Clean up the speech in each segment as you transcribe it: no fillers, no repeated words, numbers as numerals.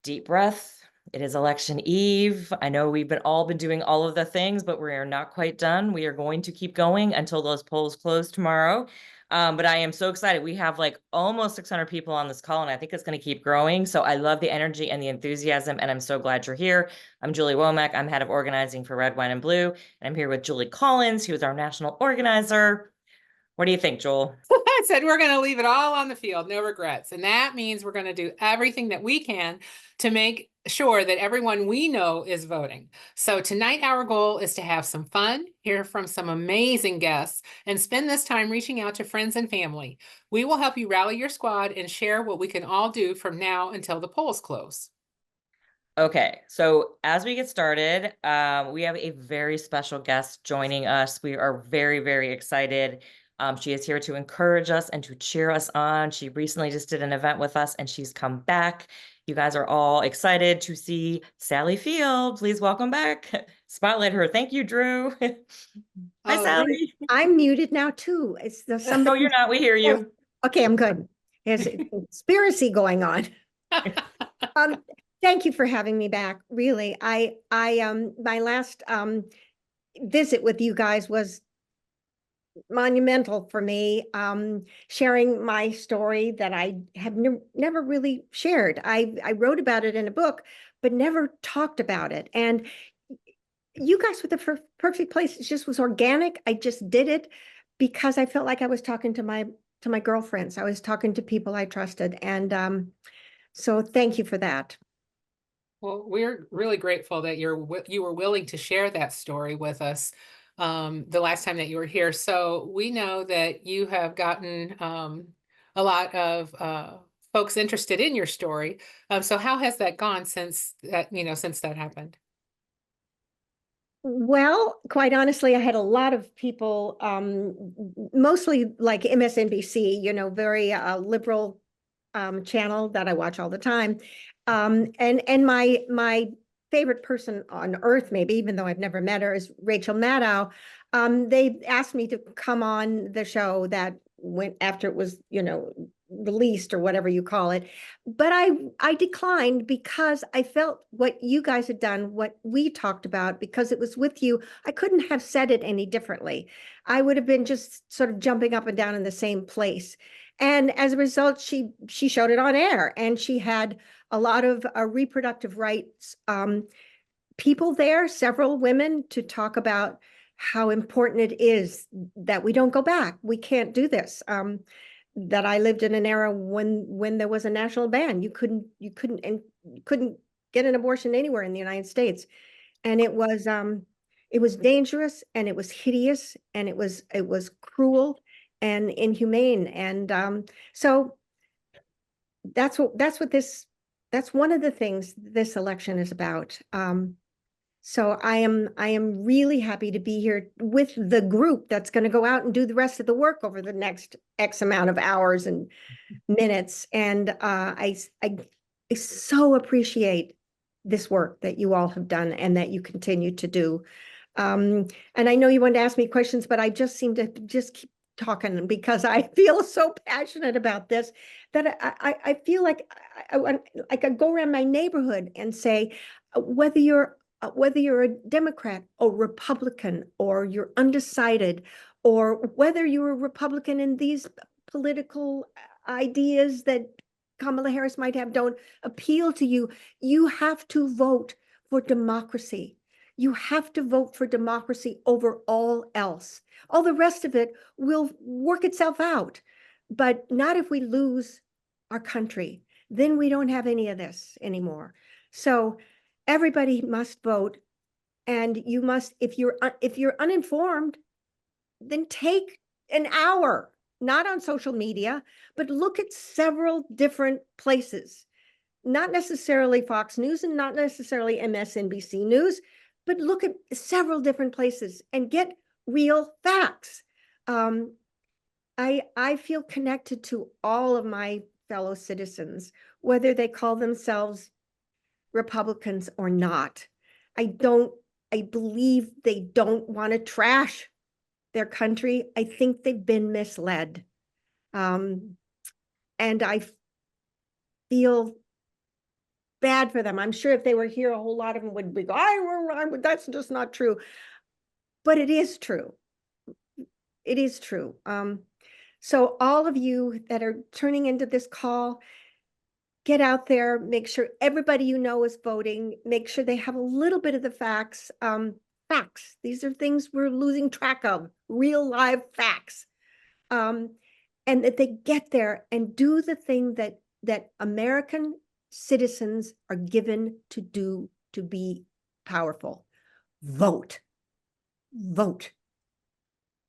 Deep breath. It is election eve. I know we've all been doing all of the things, but we are not quite done. We are going to keep going until those polls close tomorrow. But I am so excited. We have like almost 600 people on this call, and I think it's going to keep growing. So I love the energy and the enthusiasm, and I'm so glad you're here. I'm Julie Womack. I'm head of organizing for Red, Wine, and Blue, and I'm here with Julie Collins, who is our national organizer. What do you think, Joel? I said we're going to leave it all on the field, no regrets. And that means we're going to do everything that we can to make sure that everyone we know is voting. So tonight, our goal is to have some fun, hear from some amazing guests, and spend this time reaching out to friends and family. We will help you rally your squad and share what we can all do from now until the polls close. Okay, so as we get started, we have a very special guest joining us. We are very, very excited. She is here to encourage us and to cheer us on. She recently just did an event with us and she's come back. You guys are all excited to see Sally Field. Please welcome back. Spotlight her. Thank you, Drew. Hi, Oh, Sally. I'm muted now too. Is there No, somebody? you're not. We hear Oh, you. okay, I'm good. There's a conspiracy going on. Um, Thank you for having me back. Really, my last visit with you guys was monumental for me. Sharing my story that I have never really shared. I wrote about it in a book, but never talked about it. And you guys were the perfect place. It just was organic. I just did it because I felt like I was talking to my girlfriends. I was talking to people I trusted. And so thank you for that. Well, we're really grateful that you were willing to share that story with us the last time that you were here. So we know that you have gotten a lot of folks interested in your story. So how has that gone since that happened? Well, quite honestly, I had a lot of people, mostly like MSNBC, very liberal channel that I watch all the time. And my favorite person on earth, maybe, even though I've never met her, is Rachel Maddow. They asked me to come on the show that went after it was, released or whatever you call it. But I declined because I felt what you guys had done, what we talked about, because it was with you, I couldn't have said it any differently. I would have been just sort of jumping up and down in the same place. And as a result, she showed it on air, and she had a lot of reproductive rights people there, several women, to talk about how important it is that we don't go back. We can't do this. That I lived in an era when there was a national ban. You couldn't get an abortion anywhere in the United States, and it was dangerous, and it was hideous, and it was cruel and inhumane. And so that's one of the things this election is about. So I am really happy to be here with the group that's going to go out and do the rest of the work over the next X amount of hours and minutes. And I so appreciate this work that you all have done and that you continue to do. And I know you wanted to ask me questions, but I just seem to just keep talking because I feel so passionate about this that I feel like I could go around my neighborhood and say, whether you're a Democrat or Republican, or you're undecided, or whether you're a Republican and these political ideas that Kamala Harris might have don't appeal to you, you have to vote for democracy. You have to vote for democracy over all else. All the rest of it will work itself out, but not if we lose our country. Then we don't have any of this anymore. So everybody must vote, and you must, if you're uninformed, then take an hour, not on social media, but look at several different places, not necessarily Fox News and not necessarily MSNBC News, but look at several different places and get real facts. I feel connected to all of my fellow citizens, whether they call themselves Republicans or not. I believe they don't want to trash their country. I think they've been misled. And I feel bad for them. I'm sure if they were here, a whole lot of them would be, that's just not true. But it is true. It is true. So all of you that are turning into this call, get out there, make sure everybody you know is voting, make sure they have a little bit of the facts. Facts. These are things we're losing track of, real live facts. And that they get there and do the thing that American citizens are given to do to be powerful. Vote. Vote.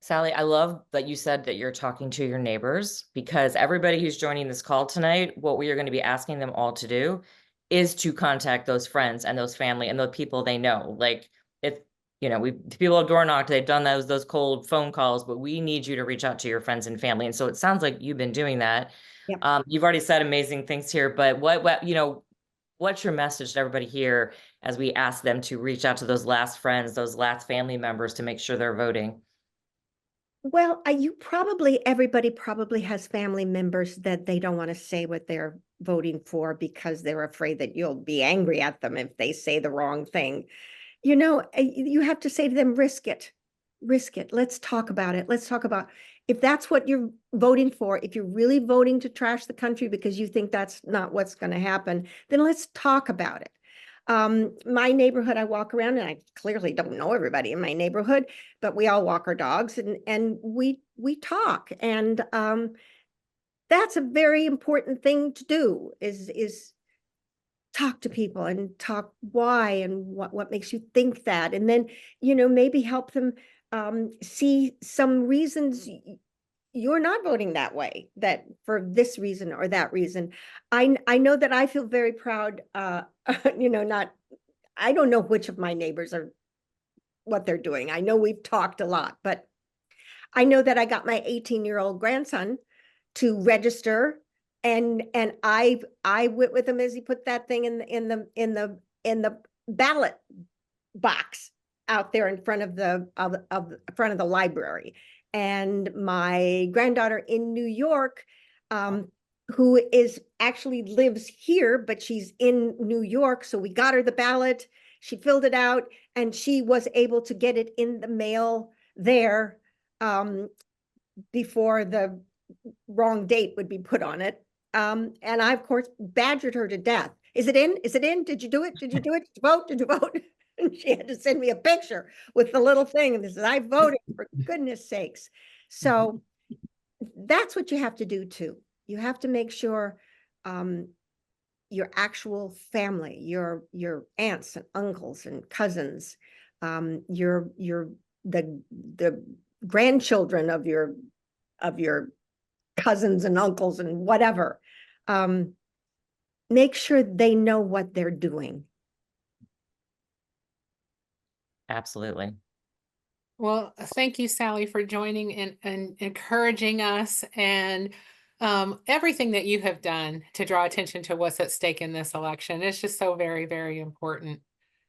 Sally, I love that you said that you're talking to your neighbors, because everybody who's joining this call tonight, what we are going to be asking them all to do is to contact those friends and those family and those people they know. Like, if people have door knocked, they've done those cold phone calls, but we need you to reach out to your friends and family. And so it sounds like you've been doing that. Yep. You've already said amazing things here, but what's your message to everybody here as we ask them to reach out to those last friends, those last family members to make sure they're voting? Well, everybody probably has family members that they don't want to say what they're voting for because they're afraid that you'll be angry at them if they say the wrong thing. You have to say to them, risk it. Risk it. Let's talk about it. Let's talk about if that's what you're voting for, if you're really voting to trash the country because you think that's not what's going to happen, then let's talk about it. My neighborhood, I walk around and I clearly don't know everybody in my neighborhood, but we all walk our dogs and we talk. And that's a very important thing to do is talk to people and talk why and what makes you think that. And then, maybe help them see some reasons you're not voting that way, that for this reason or that reason. I know that I feel very proud, I don't know which of my neighbors are what they're doing. I know we've talked a lot, but I know that I got my 18-year-old grandson to register, and I went with him as he put that thing in the ballot box out there in front of the library. And my granddaughter in New York, who actually lives here, but she's in New York. So we got her the ballot, she filled it out, and she was able to get it in the mail there before the wrong date would be put on it. And I, of course, badgered her to death. Is it in? Is it in? Did you do it? Did you do it? Did you vote? Did you vote? And she had to send me a picture with the little thing. And this is, I voted, for goodness sakes. So that's what you have to do too. You have to make sure your actual family, your aunts and uncles and cousins, the grandchildren of your cousins and uncles and whatever, make sure they know what they're doing. Absolutely. Well, thank you, Sally, for joining and encouraging us, and everything that you have done to draw attention to what's at stake in this election. It's just so very, very important.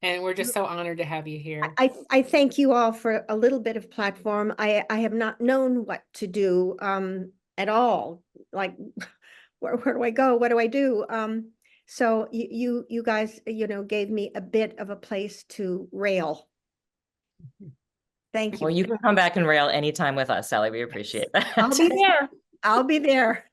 And we're just so honored to have you here. I thank you all for a little bit of platform. I have not known what to do at all. Like, where do I go? What do I do? So you guys, gave me a bit of a place to rail. Thank you. Well, you can come back and rail anytime with us, Sally. We appreciate that. I'll be there. I'll be there.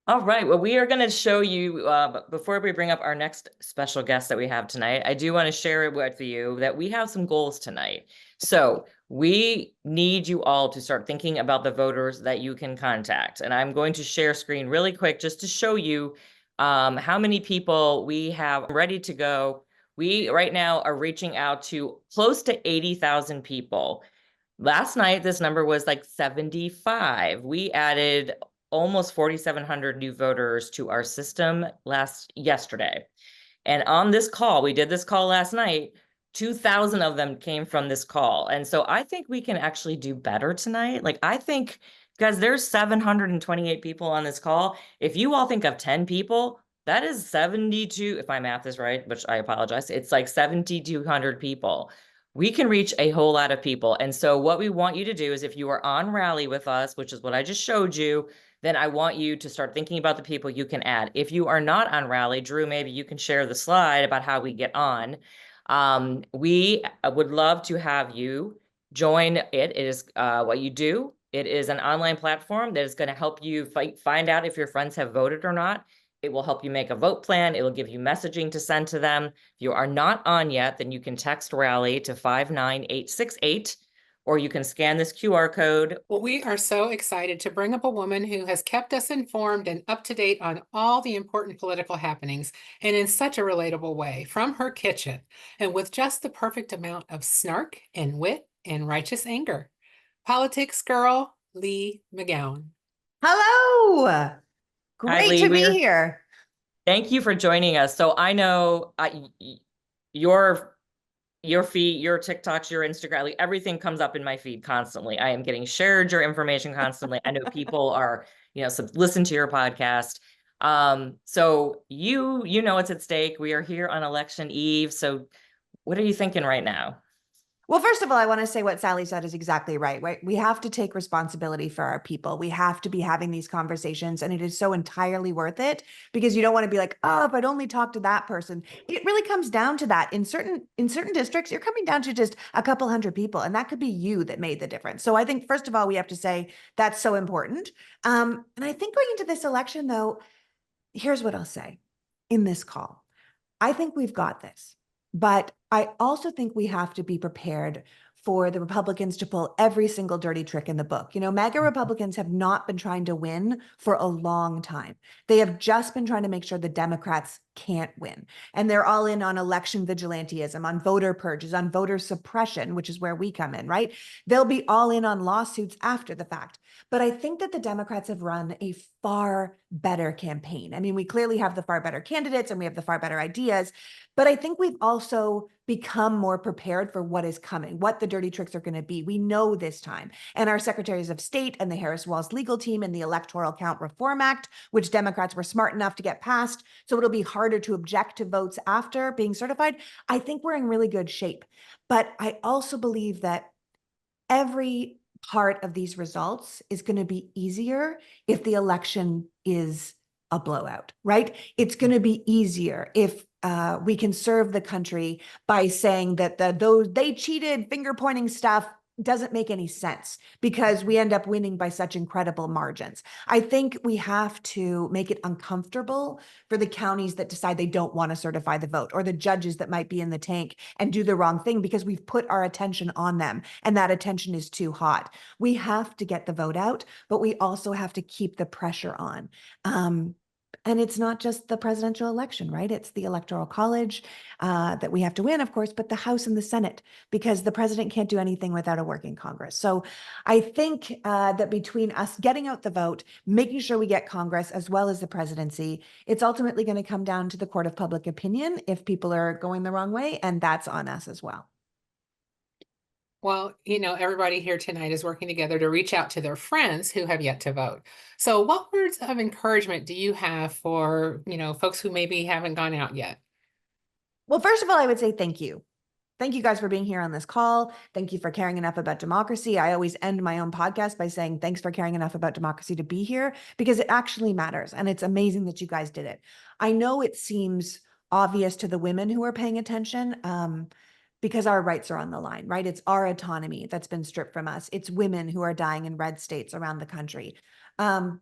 All right. Well, we are going to show you, before we bring up our next special guest that we have tonight, I do want to share it with you that we have some goals tonight. So we need you all to start thinking about the voters that you can contact. And I'm going to share screen really quick just to show you how many people we have ready to go. We right now are reaching out to close to 80,000 people. Last night, this number was like 75. We added almost 4,700 new voters to our system yesterday. And on this call, we did this call last night, 2,000 of them came from this call. And so I think we can actually do better tonight. Like, I think, guys, there's 728 people on this call. If you all think of 10 people, that is 72, if my math is right, which I apologize. It's like 7,200 people. We can reach a whole lot of people. And so what we want you to do is, if you are on Rally with us, which is what I just showed you, then I want you to start thinking about the people you can add. If you are not on Rally, Drew, maybe you can share the slide about how we get on. We would love to have you join it. It is what you do. It is an online platform that is going to help you find out if your friends have voted or not. It will help you make a vote plan. It will give you messaging to send to them. If you are not on yet, then you can text Rally to 59868, or you can scan this QR code. Well, we are so excited to bring up a woman who has kept us informed and up to date on all the important political happenings, and in such a relatable way from her kitchen, and with just the perfect amount of snark and wit and righteous anger. Politics girl, Leigh McGowan. Hello. Hi, Great Leigh. to be here. Thank you for joining us. So I know your feed, your TikToks, your Instagram, like everything comes up in my feed constantly. I am getting shared your information constantly. I know people are, listen to your podcast. So you know what's at stake. We are here on election eve. So what are you thinking right now? Well, first of all, I want to say what Sally said is exactly right. We have to take responsibility for our people. We have to be having these conversations, and it is so entirely worth it, because you don't want to be like, oh, if I'd only talked to that person. It really comes down to that. In certain districts, you're coming down to just a couple hundred people, and that could be you that made the difference. So I think, first of all, we have to say that's so important. And I think going into this election, though, here's what I'll say in this call. I think we've got this, but I also think we have to be prepared for the Republicans to pull every single dirty trick in the book. MAGA Republicans have not been trying to win for a long time. They have just been trying to make sure the Democrats can't win. And they're all in on election vigilantism, on voter purges, on voter suppression, which is where we come in, right? They'll be all in on lawsuits after the fact. But I think that the Democrats have run a far better campaign. I mean, we clearly have the far better candidates and we have the far better ideas, but I think we've also become more prepared for what is coming, what the dirty tricks are going to be. We know this time. And our secretaries of state and the Harris-Walz legal team and the Electoral Count Reform Act, which Democrats were smart enough to get passed, so it'll be harder to object to votes after being certified. I think we're in really good shape. But I also believe that every part of these results is going to be easier if the election is a blowout, right? It's going to be easier if we can serve the country by saying that those they cheated, finger pointing stuff doesn't make any sense, because we end up winning by such incredible margins. I think we have to make it uncomfortable for the counties that decide they don't want to certify the vote, or the judges that might be in the tank and do the wrong thing, because we've put our attention on them and that attention is too hot. We have to get the vote out, but we also have to keep the pressure on. And it's not just the presidential election, right? It's the Electoral College that we have to win, of course, but the House and the Senate, because the president can't do anything without a working Congress. So I think that between us getting out the vote, making sure we get Congress as well as the presidency, it's ultimately going to come down to the court of public opinion if people are going the wrong way, and that's on us as well. Well, everybody here tonight is working together to reach out to their friends who have yet to vote. So what words of encouragement do you have for, folks who maybe haven't gone out yet? Well, first of all, I would say thank you. Thank you guys for being here on this call. Thank you for caring enough about democracy. I always end my own podcast by saying thanks for caring enough about democracy to be here, because it actually matters. And it's amazing that you guys did it. I know it seems obvious to the women who are paying attention, because our rights are on the line, right? It's our autonomy that's been stripped from us. It's women who are dying in red states around the country. But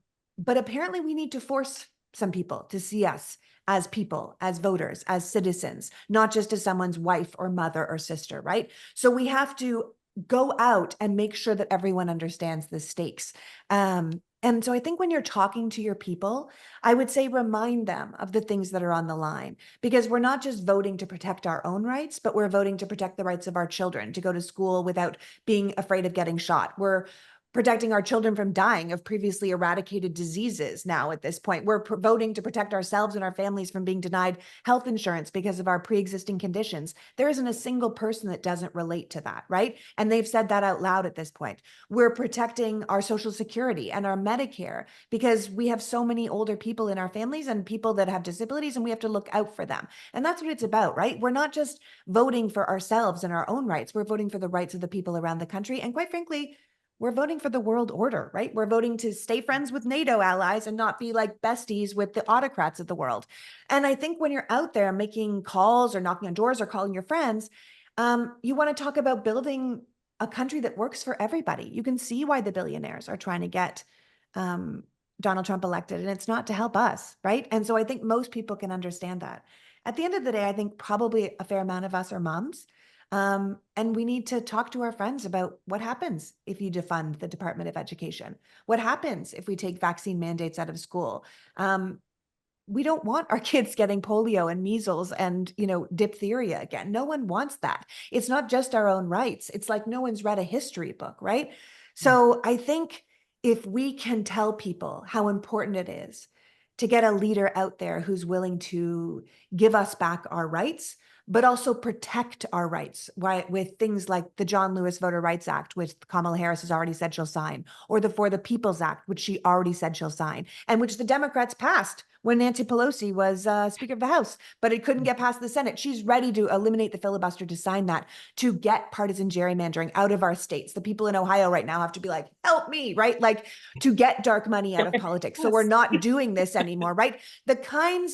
apparently we need to force some people to see us as people, as voters, as citizens, not just as someone's wife or mother or sister, right? So we have to go out and make sure that everyone understands the stakes. And so I think when you're talking to your people, I would say remind them of the things that are on the line, because we're not just voting to protect our own rights, but we're voting to protect the rights of our children, to go to school without being afraid of getting shot. We're protecting our children from dying of previously eradicated diseases now at this point. We're voting to protect ourselves and our families from being denied health insurance because of our pre-existing conditions. There isn't a single person that doesn't relate to that, right? And they've said that out loud at this point. We're protecting our Social Security and our Medicare, because we have so many older people in our families and people that have disabilities, and we have to look out for them. And that's what it's about, right? We're not just voting for ourselves and our own rights. We're voting for the rights of the people around the country. And quite frankly, we're voting for the world order, right? We're voting to stay friends with NATO allies and not be like besties with the autocrats of the world. And I think when you're out there making calls or knocking on doors or calling your friends, you want to talk about building a country that works for everybody. You can see why the billionaires are trying to get Donald Trump elected, and it's not to help us, right? And so I think most people can understand that. At the end of the day, I think probably a fair amount of us are moms. And we need to talk to our friends about what happens if you defund the Department of Education. What happens if we take vaccine mandates out of school? We don't want our kids getting polio and measles and, diphtheria again. No one wants that. It's not just our own rights. It's like no one's read a history book, right? So I think if we can tell people how important it is to get a leader out there who's willing to give us back our rights, but also protect our rights, right? With things like the John Lewis Voter Rights Act, which Kamala Harris has already said she'll sign, or the For the People's Act, which she already said she'll sign, and which the Democrats passed when Nancy Pelosi was Speaker of the House, but it couldn't get past the Senate. She's ready to eliminate the filibuster to sign that, to get partisan gerrymandering out of our states. The people in Ohio right now have to be like, help me, right? Like to get dark money out of politics. So we're not doing this anymore, right?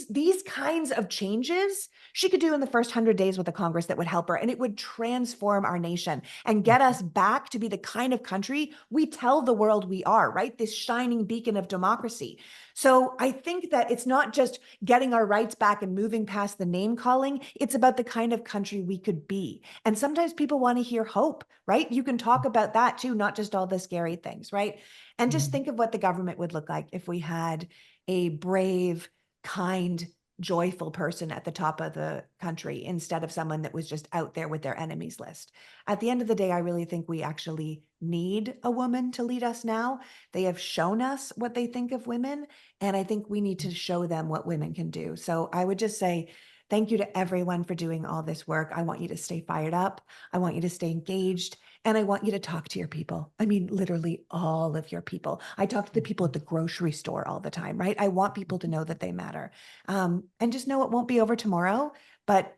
These kinds of changes she could do in the first 100 days with a Congress that would help her, and it would transform our nation and get us back to be the kind of country we tell the world we are, right? This shining beacon of democracy. So I think that it's not just getting our rights back and moving past the name calling. It's about the kind of country we could be. And sometimes people want to hear hope, right? You can talk about that too, not just all the scary things, right? And just think of what the government would look like if we had a brave, kind, joyful person at the top of the country instead of someone that was just out there with their enemies list. At the end of the day, I really think we actually need a woman to lead us now. They have shown us what they think of women, and I think we need to show them what women can do. So I would just say thank you to everyone for doing all this work. I want you to stay fired up. I want you to stay engaged. And I want you to talk to your people. I mean, literally all of your people. I talk to the people at the grocery store all the time, right? I want people to know that they matter. And just know it won't be over tomorrow, but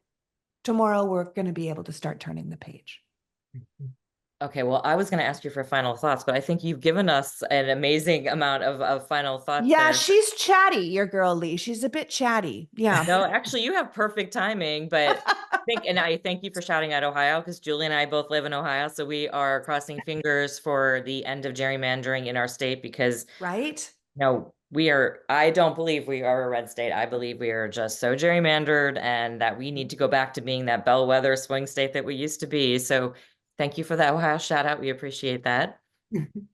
tomorrow we're going to be able to start turning the page. Okay, well, I was going to ask you for final thoughts, but I think you've given us an amazing amount of final thoughts Yeah, there. she's chatty, your girl Leigh. She's a bit chatty. Yeah. No, actually, you have perfect timing, but I thank you for shouting out Ohio, because Julie and I both live in Ohio, so we are crossing fingers for the end of gerrymandering in our state, because Right? I don't believe we are a red state. I believe we are just so gerrymandered, and that we need to go back to being that bellwether swing state that we used to be. So thank you for that Ohio shout out. We appreciate that.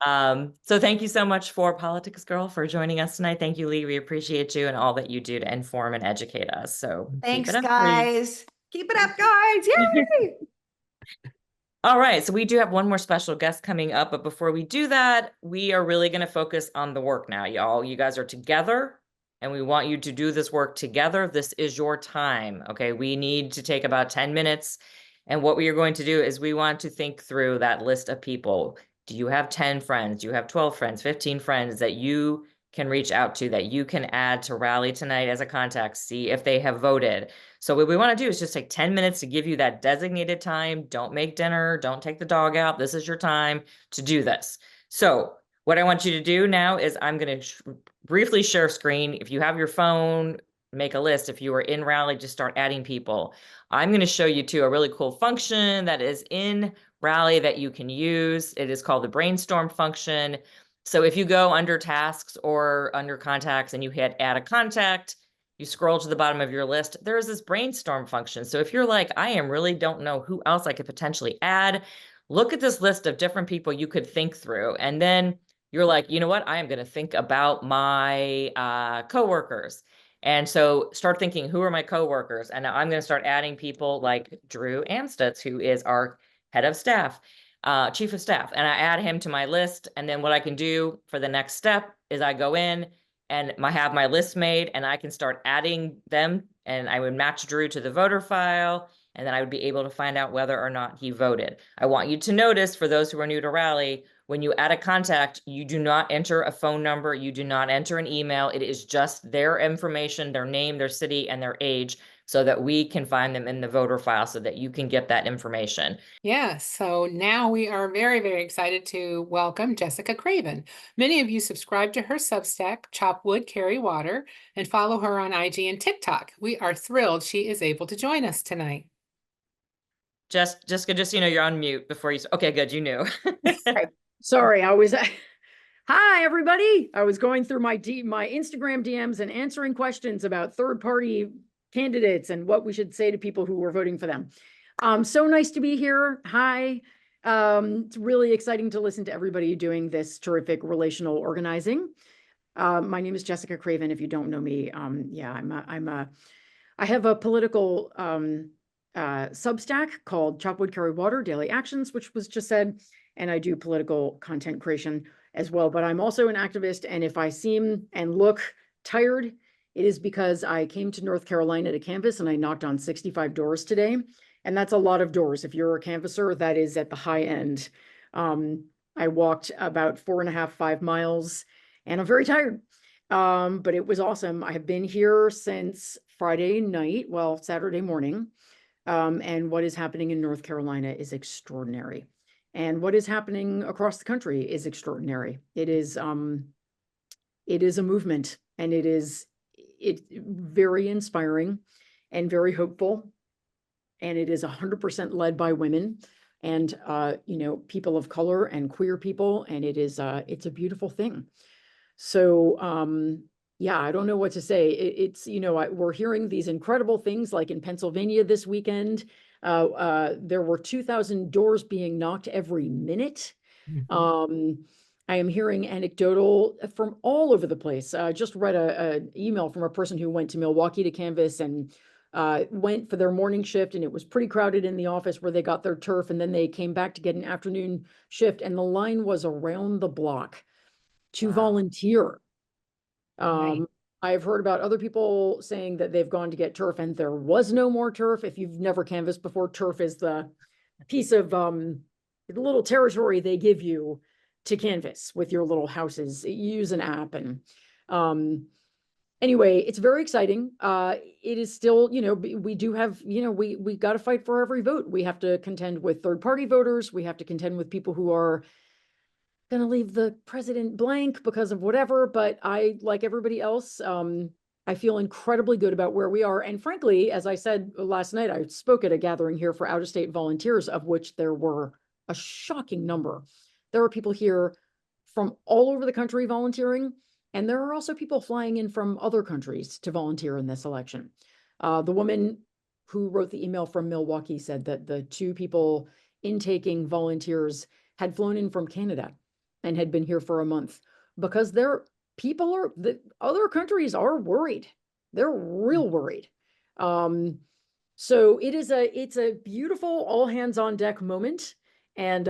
So thank you so much for Politics Girl for joining us tonight. Thank you, Leigh. We appreciate you and all that you do to inform and educate us. So Thanks, keep it up, guys. Keep it up, guys. Yay! All right, so we do have one more special guest coming up, but before we do that, we are really going to focus on the work now, y'all. You guys are together, and we want you to do this work together. This is your time, okay? We need to take about 10 minutes, and what we are going to do is we want to think through that list of people. Do you have 10 friends? Do you have 12 friends, 15 friends that you can reach out to, that you can add to Rally tonight as a contact, see if they have voted? So what we want to do is just take 10 minutes to give you that designated time. Don't make dinner. Don't take the dog out. This is your time to do this. So what I want you to do now is I'm going to briefly share screen. If you have your phone, make a list. If you are in Rally, just start adding people. I'm going to show you too a really cool function that is in Rally that you can use. It is called the brainstorm function. So if you go under tasks or under contacts and you hit add a contact, you scroll to the bottom of your list, there's this brainstorm function. So if you're like, really don't know who else I could potentially add, look at this list of different people you could think through. And then you're like, you know what? I am going to think about my coworkers. And so start thinking, who are my coworkers? And now I'm going to start adding people like Drew Amstutz, who is our head of staff, chief of staff. And I add him to my list. And then what I can do for the next step is I go in and have my list made, and I can start adding them, and I would match Drew to the voter file, and then I would be able to find out whether or not he voted. I want you to notice, for those who are new to Rally, when you add a contact, you do not enter a phone number, you do not enter an email. It is just their information, their name, their city, and their age so that we can find them in the voter file so that you can get that information. Yeah, so now we are very, very excited to welcome Jessica Craven. Many of you subscribe to her Substack, Chop Wood, Carry Water, and follow her on IG and TikTok. We are thrilled she is able to join us tonight. Jessica, just, you're on mute before you, okay, good, you knew. Sorry, I was, hi, everybody. I was going through my Instagram DMs and answering questions about third-party candidates and what we should say to people who were voting for them. So nice to be here. Hi. It's really exciting to listen to everybody doing this terrific relational organizing. My name is Jessica Craven. If you don't know me, yeah, I have a political Substack called Chop Wood, Carry Water, Daily Actions, which was just said, and I do political content creation as well. But I'm also an activist, and if I seem and look tired, it is because I came to North Carolina to canvass and I knocked on 65 doors today. And that's a lot of doors. If you're a canvasser, that is at the high end. I walked about 4.5, 5 miles, and I'm very tired. But it was awesome. I have been here since Friday night, well, Saturday morning. And what is happening in North Carolina is extraordinary. And what is happening across the country is extraordinary. It is a movement, and it's very inspiring and very hopeful. And it is 100% led by women and, people of color and queer people. And it's a beautiful thing. So, yeah, I don't know what to say. We're hearing these incredible things like in Pennsylvania this weekend. There were 2,000 doors being knocked every minute. I am hearing anecdotal from all over the place. Just read an email from a person who went to Milwaukee to canvass and went for their morning shift, and it was pretty crowded in the office where they got their turf, and then they came back to get an afternoon shift, and the line was around the block to volunteer. Right. I've heard about other people saying that they've gone to get turf and there was no more turf. If you've never canvassed before, turf is the piece of the little territory they give you to canvass with your little houses. You use an app, and anyway, it's very exciting. It is still, we do have, we got to fight for every vote. We have to contend with third-party voters. We have to contend with people who are going to leave the president blank because of whatever. But I, like everybody else, I feel incredibly good about where we are. And frankly, as I said last night, I spoke at a gathering here for out-of-state volunteers, of which there were a shocking number. There are people here from all over the country volunteering, and there are also people flying in from other countries to volunteer in this election. The woman who wrote the email from Milwaukee said that the 2 people intaking volunteers had flown in from Canada and had been here for a month because the other countries are worried. They're real worried. So it's a beautiful all hands on deck moment, and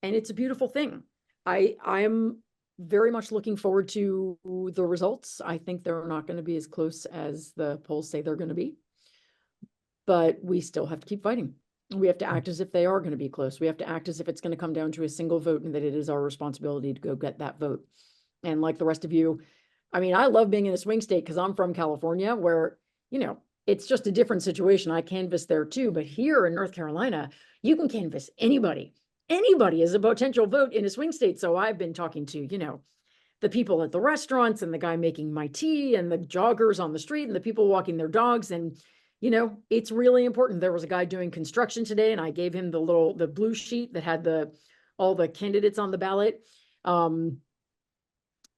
it's a beautiful thing. I'm very much looking forward to the results. I think they're not going to be as close as the polls say they're going to be, but we still have to keep fighting. We have to act as if they are going to be close. We have to act as if it's going to come down to a single vote, and that it is our responsibility to go get that vote. And like the rest of you, I mean, I love being in a swing state because I'm from California, where, it's just a different situation. I canvass there too, but here in North Carolina, you can canvass anybody. Anybody is a potential vote in a swing state. So I've been talking to, the people at the restaurants, and the guy making my tea, and the joggers on the street, and the people walking their dogs. And it's really important. There was a guy doing construction today, and I gave him the blue sheet that had all the candidates on the ballot.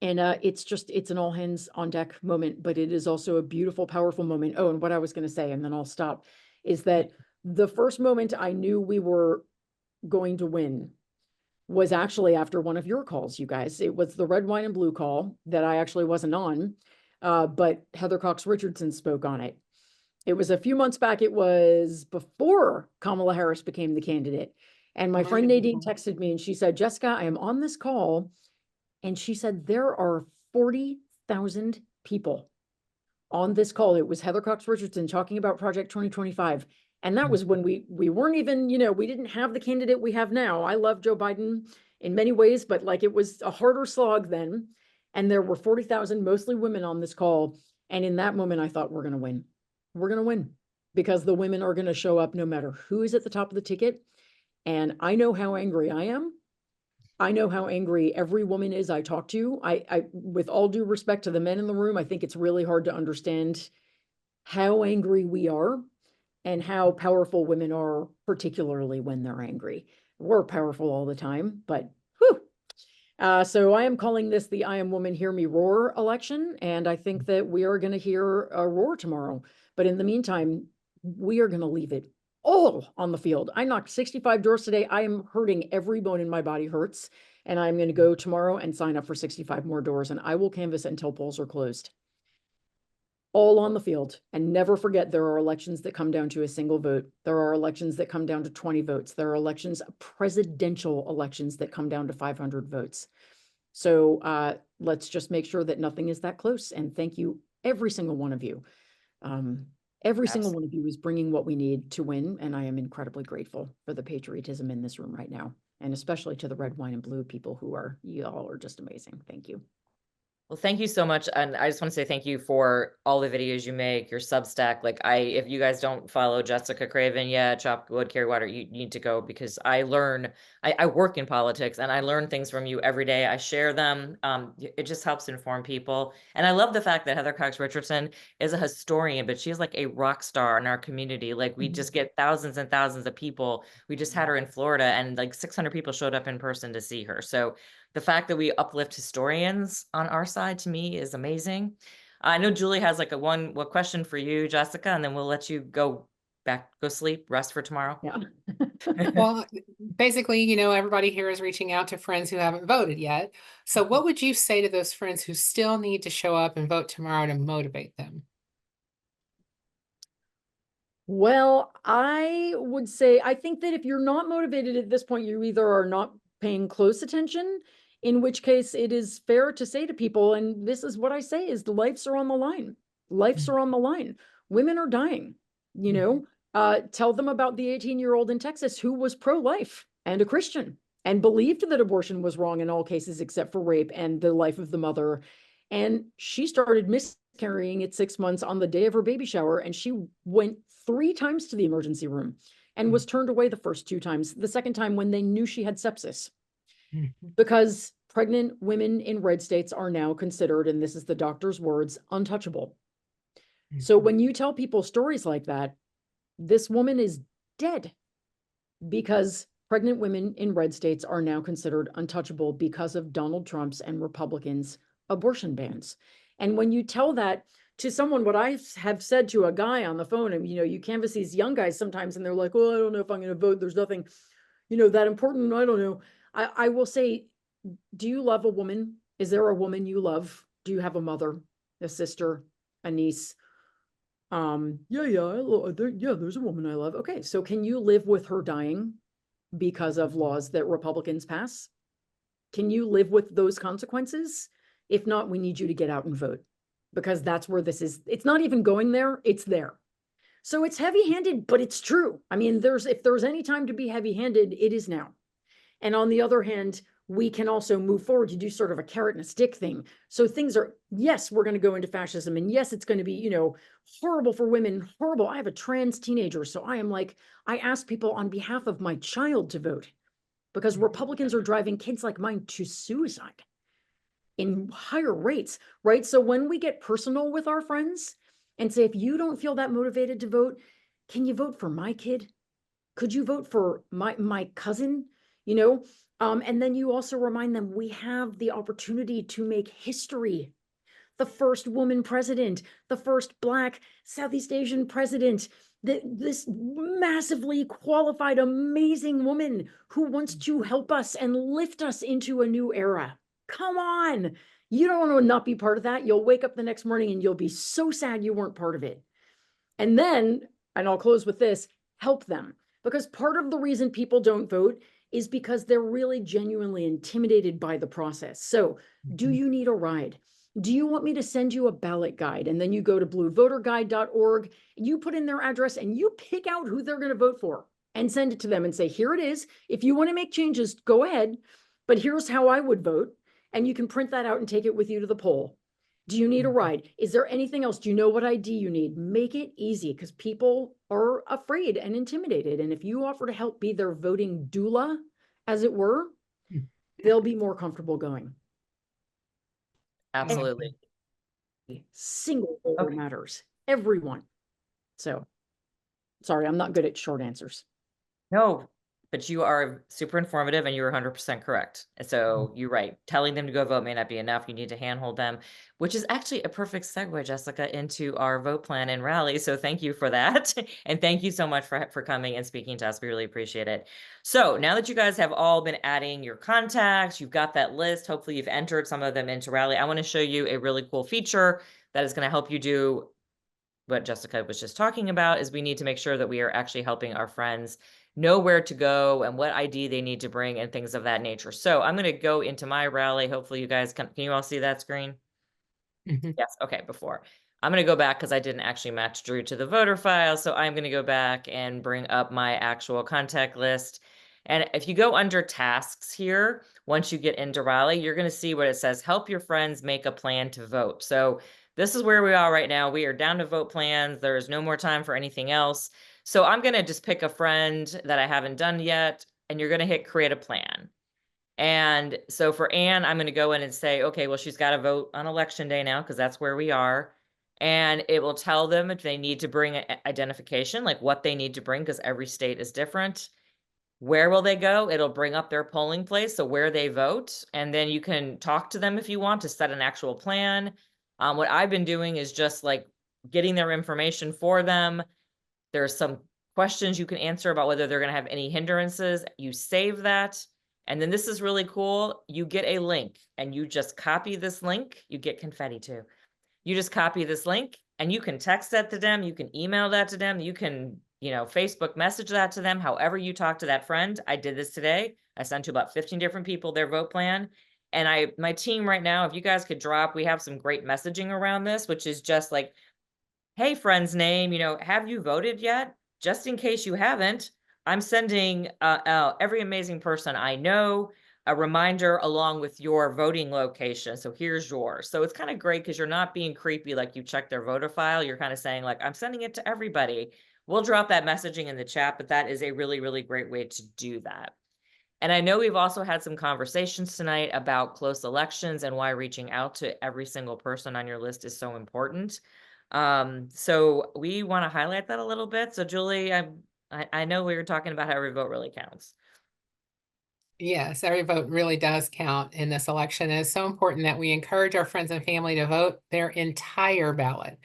It's an all hands on deck moment, but it is also a beautiful, powerful moment. Oh, and what I was going to say, and then I'll stop, is that the first moment I knew we were going to win was actually after one of your calls, you guys. It was the red, wine, and blue call that I actually wasn't on, but Heather Cox Richardson spoke on it. It was a few months back. It was before Kamala Harris became the candidate. And my friend Nadine texted me, and she said, Jessica, I am on this call. And she said, there are 40,000 people on this call. It was Heather Cox Richardson talking about Project 2025. And that was when we weren't even, we didn't have the candidate we have now. I love Joe Biden in many ways, but it was a harder slog then. And there were 40,000, mostly women, on this call. And in that moment, I thought, we're going to win. we're going to win because the women are going to show up no matter who is at the top of the ticket. And I know how angry I am. I know how angry every woman is I talk to. With all due respect to the men in the room, I think it's really hard to understand how angry we are and how powerful women are, particularly when they're angry. We're powerful all the time, but whew. So I am calling this the I Am Woman, Hear Me Roar election. And I think that we are going to hear a roar tomorrow. But in the meantime, we are going to leave it all on the field. I knocked 65 doors today. I am hurting. Every bone in my body hurts. And I'm going to go tomorrow and sign up for 65 more doors. And I will canvass until polls are closed. All on the field. And never forget, there are elections that come down to a single vote. There are elections that come down to 20 votes. There are elections, presidential elections, that come down to 500 votes. So let's just make sure that nothing is that close. And thank you, every single one of you. Every single one of you is bringing what we need to win. And I am incredibly grateful for the patriotism in this room right now. And especially to the red, wine, and blue people you all are just amazing. Thank you. Well, thank you so much. And I just want to say thank you for all the videos you make, your Substack. Like if you guys don't follow Jessica Craven yet, Chop Wood, Carry Water, you need to go because I work in politics and I learn things from you every day. I share them. It just helps inform people. And I love the fact that Heather Cox Richardson is a historian, but she's like a rock star in our community. Like we just get thousands and thousands of people. We just had her in Florida and like 600 people showed up in person to see her. So the fact that we uplift historians on our side, to me, is amazing. I know Julie has like one question for you, Jessica, and then we'll let you go sleep, rest for tomorrow. Yeah. Well, basically, everybody here is reaching out to friends who haven't voted yet. So what would you say to those friends who still need to show up and vote tomorrow to motivate them? Well, I would say, I think that if you're not motivated at this point, you either are not paying close attention, in which case it is fair to say to people, and this is what I say, is the lives are on the line. Lives are on the line. Women are dying, tell them about the 18-year-old in Texas who was pro-life and a Christian and believed that abortion was wrong in all cases except for rape and the life of the mother. And she started miscarrying at 6 months on the day of her baby shower. And she went 3 times to the emergency room and was turned away the first 2 times. The second time when they knew she had sepsis. Because pregnant women in red states are now considered, and this is the doctor's words, untouchable. So when you tell people stories like that, this woman is dead because pregnant women in red states are now considered untouchable because of Donald Trump's and Republicans' abortion bans. And when you tell that to someone, what I have said to a guy on the phone, and you canvass these young guys sometimes and they're like, well, I don't know if I'm going to vote. There's nothing, that important. I don't know. I will say, do you love a woman? Is there a woman you love? Do you have a mother, a sister, a niece? There's a woman I love. Okay, so can you live with her dying because of laws that Republicans pass? Can you live with those consequences? If not, we need you to get out and vote, because that's where this is. It's not even going there, it's there. So it's heavy-handed, but it's true. I mean, if there's any time to be heavy-handed, it is now. And on the other hand, we can also move forward to do sort of a carrot and a stick thing. So things are, yes, we're going to go into fascism, and yes, it's going to be, horrible for women, horrible. I have a trans teenager, so I ask people on behalf of my child to vote, because Republicans are driving kids like mine to suicide in higher rates, right? So when we get personal with our friends and say, if you don't feel that motivated to vote, can you vote for my kid? Could you vote for my cousin? And then you also remind them we have the opportunity to make history. The first woman president, the first Black Southeast Asian president, this massively qualified, amazing woman who wants to help us and lift us into a new era. Come on. You don't want to not be part of that. You'll wake up the next morning and you'll be so sad you weren't part of it. And then, and I'll close with this, help them. Because part of the reason people don't vote is because they're really genuinely intimidated by the process. So do you need a ride? Do you want me to send you a ballot guide? And then you go to bluevoterguide.org, you put in their address and you pick out who they're going to vote for and send it to them and say, here it is. If you want to make changes, go ahead. But here's how I would vote. And you can print that out and take it with you to the poll. Do you need a ride? Is there anything else? Do you know what ID you need? Make it easy because people are afraid and intimidated. And if you offer to help be their voting doula, as it were, they'll be more comfortable going. Absolutely. Single voter Okay. matters. Everyone. So, sorry, I'm not good at short answers. No, but you are super informative and you're 100% correct. And so you're right. Telling them to go vote may not be enough. You need to handhold them, which is actually a perfect segue, Jessica, into our vote plan and rally. So thank you for that. And thank you so much for coming and speaking to us. We really appreciate it. So now that you guys have all been adding your contacts, you've got that list. Hopefully you've entered some of them into Rally. I want to show you a really cool feature that is going to help you do what Jessica was just talking about. Is we need to make sure that we are actually helping our friends know where to go and what ID they need to bring and things of that nature. So I'm going to go into my rally. Hopefully you guys can you all see that screen? Yes. Okay. Before I'm going to go back because I didn't actually match Drew to the voter file. So I'm going to go back and bring up my actual contact list. And if you go under tasks here, once you get into Raleigh, you're going to see what it says, help your friends make a plan to vote. So this is where we are right now. We are down to vote plans. There's no more time for anything else. So I'm going to just pick a friend that I haven't done yet, and you're going to hit create a plan. And so for Anne, I'm going to go in and say, okay, well, she's got to vote on election day now because that's where we are. And it will tell them if they need to bring identification, like what they need to bring, because every state is different. Where will they go? It'll bring up their polling place, so where they vote. And then you can talk to them if you want to set an actual plan. What I've been doing is just like getting their information for them. There's some questions you can answer about whether they're going to have any hindrances. You save that. And then this is really cool. You get a link and you just copy this link. You get confetti too. You just copy this link and you can text that to them. You can email that to them. You can, Facebook message that to them. However you talk to that friend. I did this today. I sent to about 15 different people their vote plan. And my team right now, if you guys could drop, we have some great messaging around this, which is just like, hey, friend's name, have you voted yet? Just in case you haven't, I'm sending every amazing person I know a reminder along with your voting location. So here's yours. So it's kind of great because you're not being creepy like you check their voter file. You're kind of saying like, I'm sending it to everybody. We'll drop that messaging in the chat, but that is a really, really great way to do that. And I know we've also had some conversations tonight about close elections and why reaching out to every single person on your list is so important. So we want to highlight that a little bit. So Julie, I know we were talking about how every vote really counts. Yes, every vote really does count in this election. And it's so important that we encourage our friends and family to vote their entire ballot.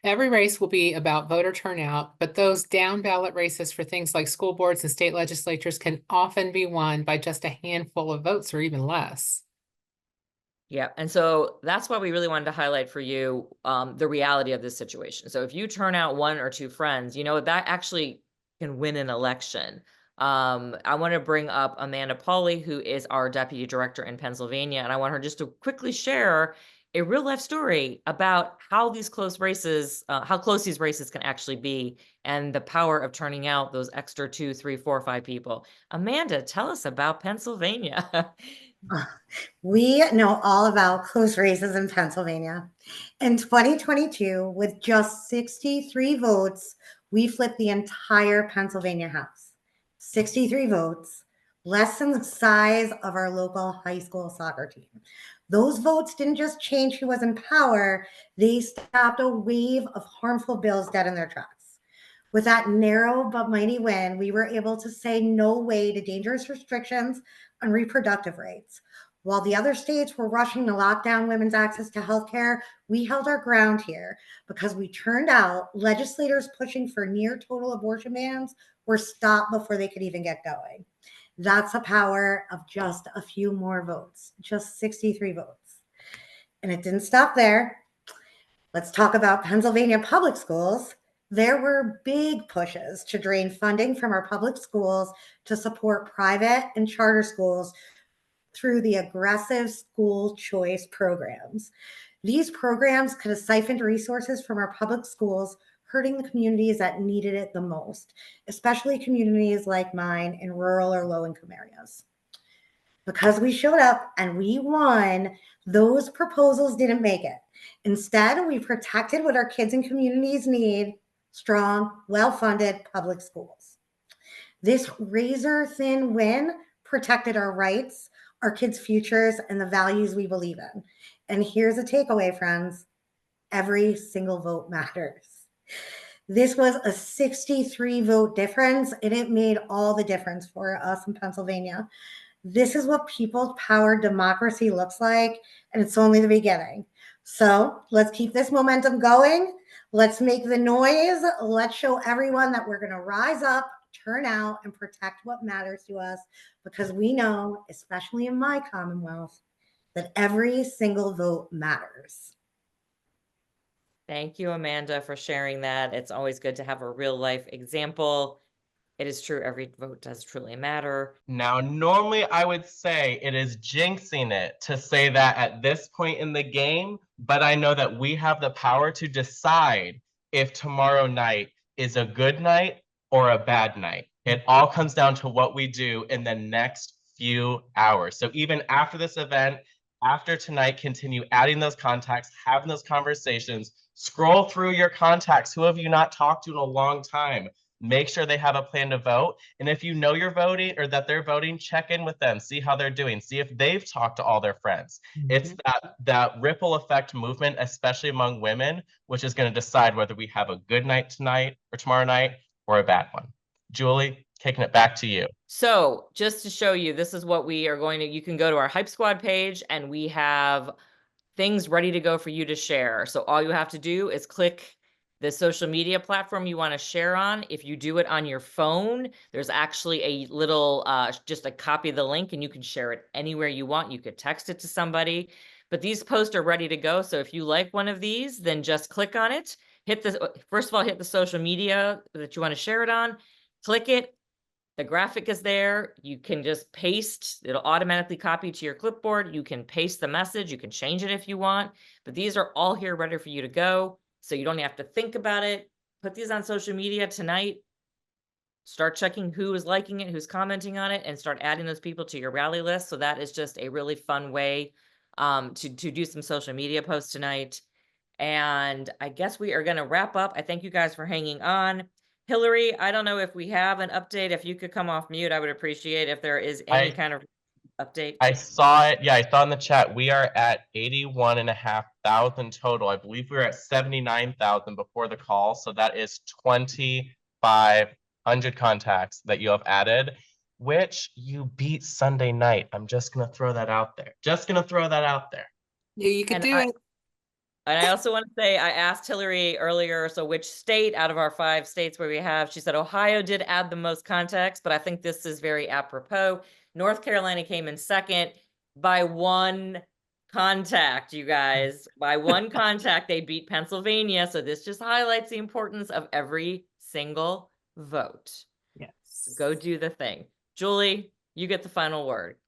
Every race will be about voter turnout, but those down ballot races for things like school boards and state legislatures can often be won by just a handful of votes or even less. Yeah. And so that's why we really wanted to highlight for you the reality of this situation. So if you turn out one or two friends, that actually can win an election. I want to bring up Amanda Pauley, who is our deputy director in Pennsylvania. And I want her just to quickly share a real life story about how these close races, how close these races can actually be and the power of turning out those extra 2, 3, 4, 5 people. Amanda, tell us about Pennsylvania. We know all about close races in Pennsylvania. In 2022, with just 63 votes, we flipped the entire Pennsylvania House. 63 votes, less than the size of our local high school soccer team. Those votes didn't just change who was in power, they stopped a wave of harmful bills dead in their tracks. With that narrow but mighty win, we were able to say no way to dangerous restrictions on reproductive rights. While the other states were rushing to lock down women's access to healthcare, we held our ground here because we turned out legislators pushing for near total abortion bans were stopped before they could even get going. That's the power of just a few more votes, just 63 votes. And it didn't stop there. Let's talk about Pennsylvania public schools. There were big pushes to drain funding from our public schools to support private and charter schools through the aggressive school choice programs. These programs could have siphoned resources from our public schools, hurting the communities that needed it the most, especially communities like mine in rural or low-income areas. Because we showed up and we won, those proposals didn't make it. Instead, we protected what our kids and communities need: strong, well-funded public schools. This razor-thin win protected our rights, our kids' futures, and the values we believe in. And here's a takeaway, friends: every single vote matters. This was a 63 vote difference, and it made all the difference for us in Pennsylvania. This is what people powered democracy looks like, and it's only the beginning. So let's keep this momentum going. Let's make the noise. Let's show everyone that we're going to rise up, turn out, and protect what matters to us, because we know, especially in my Commonwealth, that every single vote matters. Thank you, Amanda, for sharing that. It's always good to have a real life example. It is true, every vote does truly matter. Now, normally I would say it is jinxing it to say that at this point in the game, but I know that we have the power to decide if tomorrow night is a good night or a bad night. It all comes down to what we do in the next few hours. So even after this event, after tonight, continue adding those contacts, having those conversations, scroll through your contacts. Who have you not talked to in a long time? Make sure they have a plan to vote. And if you know you're voting or that they're voting, check in with them, see how they're doing, see if they've talked to all their friends. It's that ripple effect movement, especially among women, which is going to decide whether we have a good night tonight or tomorrow night or a bad one. Julie, kicking it back to you. So just to show you, this is what we are going to, you can go to our Hype Squad page and we have things ready to go for you to share. So all you have to do is click the social media platform you want to share on. If you do it on your phone, there's actually a little, just a copy of the link, and you can share it anywhere you want. You could text it to somebody, but these posts are ready to go. So if you like one of these, then just click on it. First of all, hit the social media that you want to share it on, click it. The graphic is there. You can just paste. It'll automatically copy to your clipboard. You can paste the message. You can change it if you want, but these are all here ready for you to go. So you don't have to think about it. Put these on social media tonight. Start checking who is liking it, who's commenting on it, and start adding those people to your rally list. So that is just a really fun way to do some social media posts tonight. And I guess we are going to wrap up. I thank you guys for hanging on. Hillary, I don't know if we have an update. If you could come off mute, I would appreciate if there is any kind of update. I saw it. Yeah, I saw in the chat. We are at 81,500 total. I believe we were at 79,000 before the call. So that is 2,500 contacts that you have added, which you beat Sunday night. I'm just going to throw that out there. Just going to throw that out there. Yeah, you can do it. And I also want to say, I asked Hillary earlier, so which state out of our 5 states where we have, she said Ohio did add the most contacts, but I think this is very apropos. North Carolina came in second by 1 contact, you guys. By 1 contact, they beat Pennsylvania. So this just highlights the importance of every single vote. Yes. So go do the thing. Julie, you get the final word.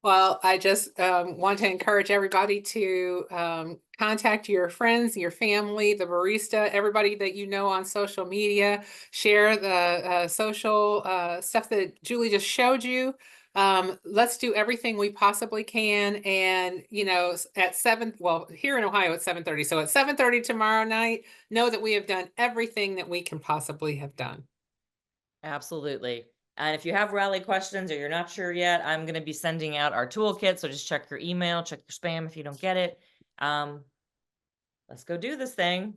Well, I just want to encourage everybody to contact your friends, your family, the barista, everybody that you know on social media. Share the social stuff that Julie just showed you. Let's do everything we possibly can. And, you know, at 7, well, here in Ohio, it's 7:30. So at 7:30 tomorrow night, know that we have done everything that we can possibly have done. Absolutely. And if you have rally questions or you're not sure yet, I'm going to be sending out our toolkit. So just check your email, check your spam if you don't get it. Let's go do this thing.